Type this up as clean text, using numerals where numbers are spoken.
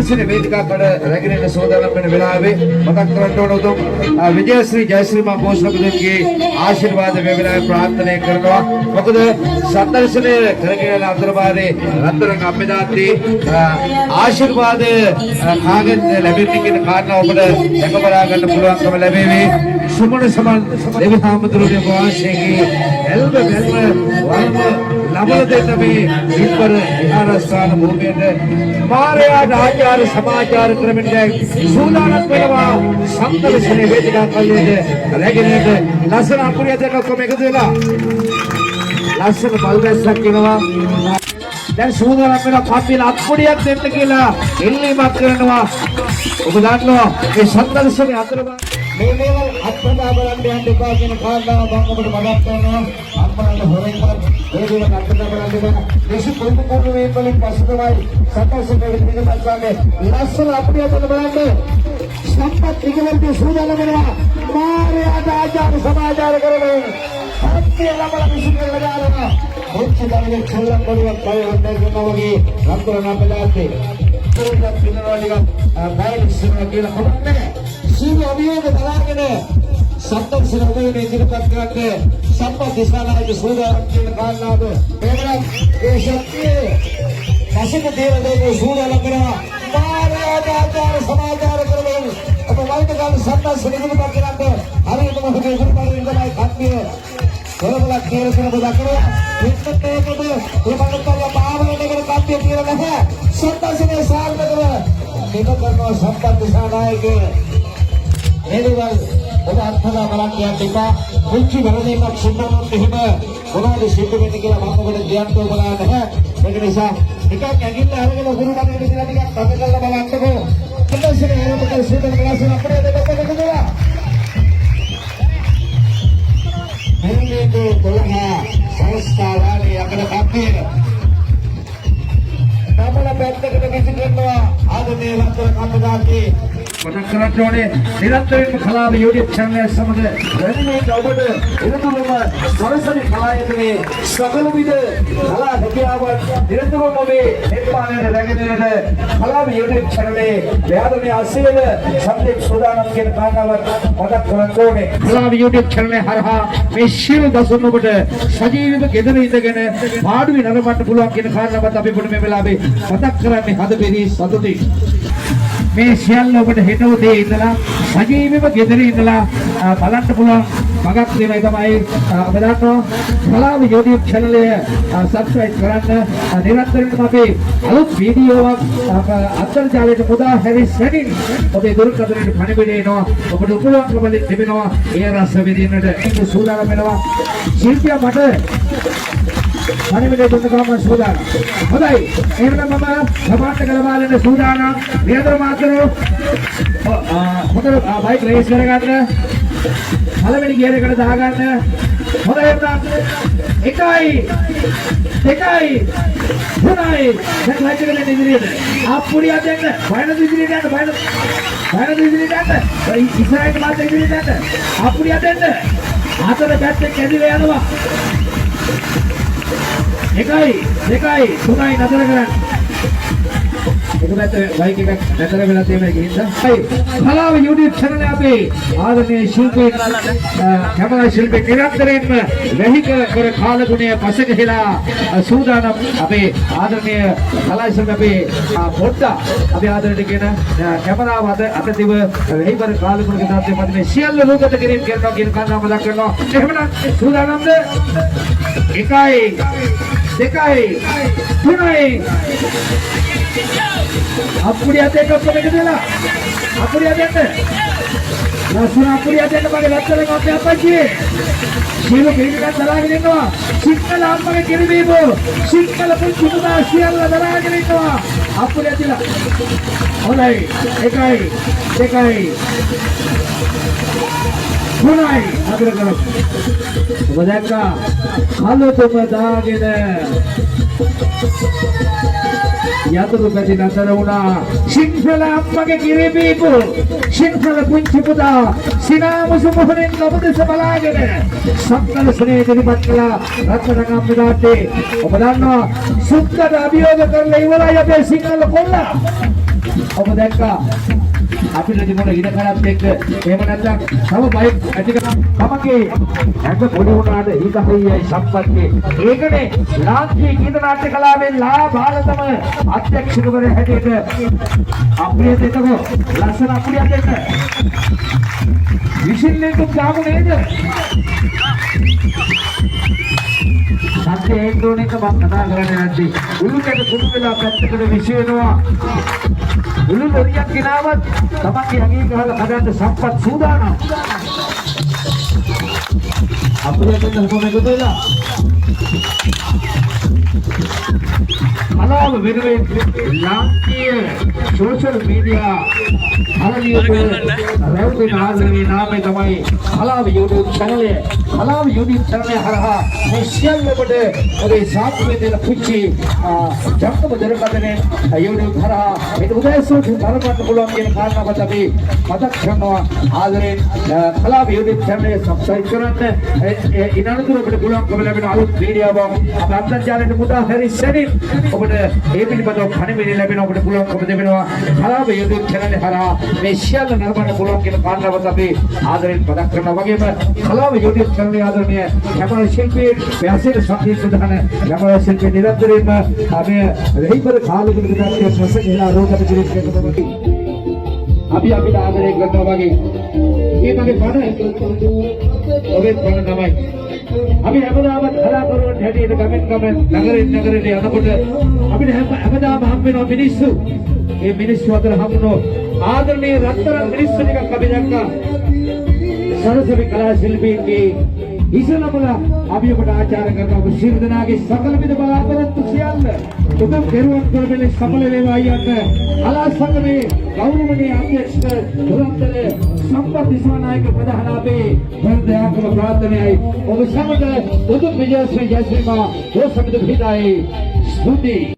සම්දර්ශන වේදිකාවට රැගෙන සෝදානම් වෙන වෙලාවේ මතක් කරගන්න ඕන උතුම් විජයශ්‍රී ජයශ්‍රී මා පෝෂකතුන්ගේ ආශිර්වාද මේ වෙලාවේ ප්‍රාර්ථනා කරනවා. මොකද සම්දර්ශනය කරගෙන යන අතරපාරේ රත්තරන් අපේදාත්‍රි ආශිර්වාද කාගෙන් ලැබෙන්නේ කියන කාරණා ඔබට දැක බලා ගන්න පුළුවන්කම ලැබෙවි. සුමන සමන් දෙවි හාමුදුරුවෝ වාසයේ එල්බ බැල්ම වර්ම ලබල දෙන්න මේ විපර විහාරස්ථාන භූමියේ මාරයාට ආචාර සමාචාර ක්‍රමෙන් සූදානම් වෙනවා සම්දර්ශන වේදිකා කල්යේද රැගෙනට ලස්සන අපුරිය දෙක ඔක්කොම එකතු වෙලා ලස්සන බල්ගස්සක් කියනවා. දැන් සූදානම් වෙලා කප්පිල අත්පොඩියක් දෙන්න කියලා එල්ලීමක් කරනවා. ඔබ දන්නවා මේ සම්දර්ශනයේ අතරම මේ මේවල් අත්පදා බලන්න යන්න එපා කියන කාරණාව මම ඔබට මතක් කරනවා. අම්මාට හොරෙන් මේ දේවල් අත්පදා බලන්න එපා. දේශ පොඩි පොඩි මේ වලින් පසුතමයි සම්පූර්ණ පිළිගන්නවානේ ලස්සන අපිය දෙන්න බලන්න. සම්පත් ඉගෙනට සූදානම් වෙනවා. මාරයාට ආචාර සමාචාර කරනවා. හත්තිය ලබලා විශ්ිකල දානවා. ඔච්චර දන්නේ චොල්ලන් බඩුවක් පය වන්දේ කරනවා වගේ රත්තරන් අපදාත්තේ. පොරක් පිනවලික බයිස් කියලා කොහොමද? සීල අභියෝග බලාගෙන සම්පූර්ණ උදේනේ ඉදිරිපත් කරන්නේ සම්පත් දිසානායක සූදානම් කියන කාරණාව එවනම් ඒ ශක්තිය පසුක දේවදේව සූදානම් කරනවා. මාරයාට ආචාර සමාචාර කරමින් ඔබ වයින් ගන්න සම්පත් ඉදිරිපත් කරන්නේ හරියටම ඔබේ ඉදිරිපත් ඉඳලා කට්ටිය කොරබල කියලා කියන බදකරෝ විත්තේ පොදු උපකරණ පාවලට කර කට්ටිය කියලා නැහැ. සම්පත්නේ සාර්ථකව මේක කරනවා සම්පත් දිසානායක එනිවල් ඔබ අත්හදා බලන්න යන්න එපා. මුංචි වරණේක් සිද්ධවුනොත් එහෙම මොනවද සිද්ධ වෙන්නේ කියලා මම ඔබට කියන්න ඕන නැහැ. ඒක නිසා ටිකක් ඇඟිල්ල අරගෙන ගුරු බණේ විදිහට ටිකක් තද කරලා බලන්නකෝ. සම්දර්ශනය ආරම්භ කර සූදානම් ක්ලාස් එක අපේ දෙකකට දෙනවා. මෙන්නේ කොළහා සංස්කාරාලේ අපේ කප්පියන තමල පැත්තකට විසිකරනවා. ආද මේ වත්තර කප්පදාකේ මතක් කරගන්න ඕනේ නිරන්තරයෙන්ම කලාව YouTube channel එක සමග රැඳෙන්නේ ඔබට එනතුරුම සරසවි කලායතනයේ සකල විද කලා හැකියාවන් නිරන්තරව මේ නිර්මාණයට රැගෙන කලාව YouTube channel එකේ ව්‍යාධනයේ අසීල සම්දෙක් සෝදානම් කියන කාරණාව මතක් කරගන්න ඕනේ. කලාව YouTube channel එක හරහා මේ ශීල දසුන් ඔබට සජීවීව ගෙදර ඉඳගෙන පාඩුවේ නරඹන්න පුළුවන් කියන කාරණාවත් අපි ඔබට මේ වෙලාවේ මතක් කරන්නේ හදපෙරි සතුටින්. මේ සියල්ල ඔබට හෙට උදේ ඉඳලා සජීවීව ගෙදර ඉඳලා බලන්න පුළුවන් මගක් දෙනයි තමයි ඔබ දන්නවා කලාව YouTube channel එක subscribe කරන්න. නිරන්තරයෙන්ම අපි අලුත් වීඩියෝවක් අන්තර්ජාලයට පුදා හැරිසෙමින් ඔබේ දුරකථනයට පණිවිඩ එනවා. ඔබට උපලෝකවල තිබෙනවා ඒ රස විඳින්නට ඒක සූදානම් වෙනවා. ශිල්පියා මට පණිවිඩ දුන්න ගමන් සූදානම්. හොඳයි එහෙනම් මම සමාජ කලබලෙන් සූදානම්. නියතර මාත්‍රෝ හොඳ බයික් රේස් කරගන්න. පළවෙනි ගියර් එකට දාගන්න. හොඳයි එහෙනම් 1යි 2යි 3යි දැන් ලයිට් එක දෙන්න ඉදිරියට. අප්පුඩිය දෙන්න. බයන ඉදිරියට යන්න. බයන ඉදිරියට යන්න. ඉස්සරහට මාත් ඉදිරියට යන්න. අප්පුඩිය දෙන්න. අතර පැත්තේ කැදිලා යනවා. 1යි 2යි 3යි නතර කරන්න. එක පැත්ත බයික් එකක් නතර වෙලා තියෙනවා ගිහින්දා. හයි කලාව YouTube channel අපේ ආදරණීය ශිල්පී කැමරා ශිල්පී නිරන්තරයෙන්ම වැහි කර කාලගුණය පසෙකලා සූදානම් අපේ ආදරණීය කලා ශිල්පී අපේ පොඩ්ඩා අපේ ආදරණීය කියන කැමරාව අතදිව වැහි කර කාලගුණක තාත්තේ මත මේ සියල්ල රූපගත කිරීම කරනවා කියන කාරණාව මතක් කරනවා. එහෙමනම් සූදානම්ද? 1යි 2යි 3යි අප්පුඩිය දෙක ඔක්කොම එකතු වෙලා අප්පුඩිය දෙන්න. ලස්සන අප්පුඩිය දෙන්න මගේ ලස්සන අපේ අප්පච්චි. සීල පිළිගත් දරාගෙන ඉන්නවා. සිංහල අම්මගේ කිරිබීබු. සිංහල පුංචි පුතා සියල්ල දරාගෙන ඉන්නවා. අප්පුඩිය දෙලා. හොඳයි. 1යි 2යි 3යි අගර කරමු. ඔබ දැක්කා කලතුම දාගෙන යතුරු පැති නතර වුණා. සිංහල අම්මගේ කිරිබීබු සිංහල පුංචි පුතා සිනාමුසු මොහොනින් ඔබ දෙස බලාගෙන සම්කල ස්නේහ ඉදිරිපත් කළා. රත්තරන් අපදාත්තේ ඔබ දන්නවා සුක්කට අභියෝග කරලා ඉවරයි අපේ සිංහල කොල්ලා. ඔබ දැක්කා අපිට තිබුණ ඉඩකඩත් එක්ක එහෙම නැත්නම් තව බයික් ඇටික තමගේ ඇඟ පොඩි වුණාට ඊකහයි සම්පත්තිය ඒකනේ ලාංකීය ගීත නාට්‍ය කලාවේ බාලතම අධ්‍යක්ෂකවරයා හැටියට අප්‍රිය දෙතකෝ ලස්සන අප්‍රිය දෙන්න විශ්ින්නෙන් දාමු නේද සත්‍ය ඒකෝනික මම කතා කරන්නේ නැද්දි උළුකට කුඩු වෙලා පැත්තකට විශ්වෙනවා උළු ලොරියක් ගෙනාවත් තමන්ගේ අඟේ ගහලා හදන්න සම්පත් සූදානම් අපිට දෙන්න කොහොමද වෙලා අලාව වෙනුවෙන් ලාංකීය සෝෂල් මීඩියා රැවුගේ නාමයේ නාමය තමයි අලාව YouTube channel එක. අලාව YouTube channel එක හරහා මේ සියල්ල ඔබට ඔබේ සාක්ෂියෙන් පුංචි ජංගම දරකඩනේ YouTube හරහා මේ උදෑසනට බලපන්න පුළුවන් කියන කාරණාවත් අපි මතක් කරනවා. ආදරෙන් අලාව YouTube channel එක subscribe කරන්න. ඉනනතුරු ඔබට පුළුවන්කම ලැබෙන අලුත් වීඩියෝවක් අප අන්තර්ජාලයට මුදා හැරිසෙනින් ඔබට ඒ පිළිබඳව කණිවිඩ ලැබෙන ඔබට පුළුවන්කම දෙවෙනවා. අලාව YouTube channel එක හරහා මේ සියල්ල නරඹන්න පුළුවන් කියන කාරණාවත් අපි ආදරෙන් මතක් කරනවා. වගේම කලාව YouTube channel එක ආදරණීය කැමරා ශිල්පී වැසිර සම්පූර්ණ ප්‍රධාන කැමරා ශිල්පී නිරන්තරයෙන්ම අපි රෙහිපර කාලෙකට විතරක් ප්‍රසංගලා රෝගක පිළිච්චක තමයි අපි අපිට ආදරය කරනවා වගේ මේ මගේ පණ ඔබේ පණ තමයි අපි හැමදාම කලාකරුවන් හැටියට ගමෙන් නගරෙන් නගරයට යනකොට අපිට හැමදාම හම් වෙනවා මිනිස්සු. මේ මිනිස්සු අතර හමුනෝ ආදරණීය රත්තරන් මිනිස්සු ටිකක් අපි දැක්කා. සරසවි කලා ශිල්පීන්ගේ ඉසලමල අපි ඔබට ආචාර කරන ඔබ සියලු දෙනාගේ සකල විද බලාපොරොත්තු සියල්ල ඔබ පෙරවන් කරගෙන සඵල වේවා යන්න කලා සංගමේ ගෞරවනීය අධ්‍යක්ෂක දුරන්තර සම්පත් දිසානායක ප්‍රධාන අපේ හෘදයාත්මක ප්‍රාර්ථනාවයි ඔබ සමග උතුම් විජයශ්‍රී ජයශ්‍රීමා දෝසමිත පිටායි ස්තුති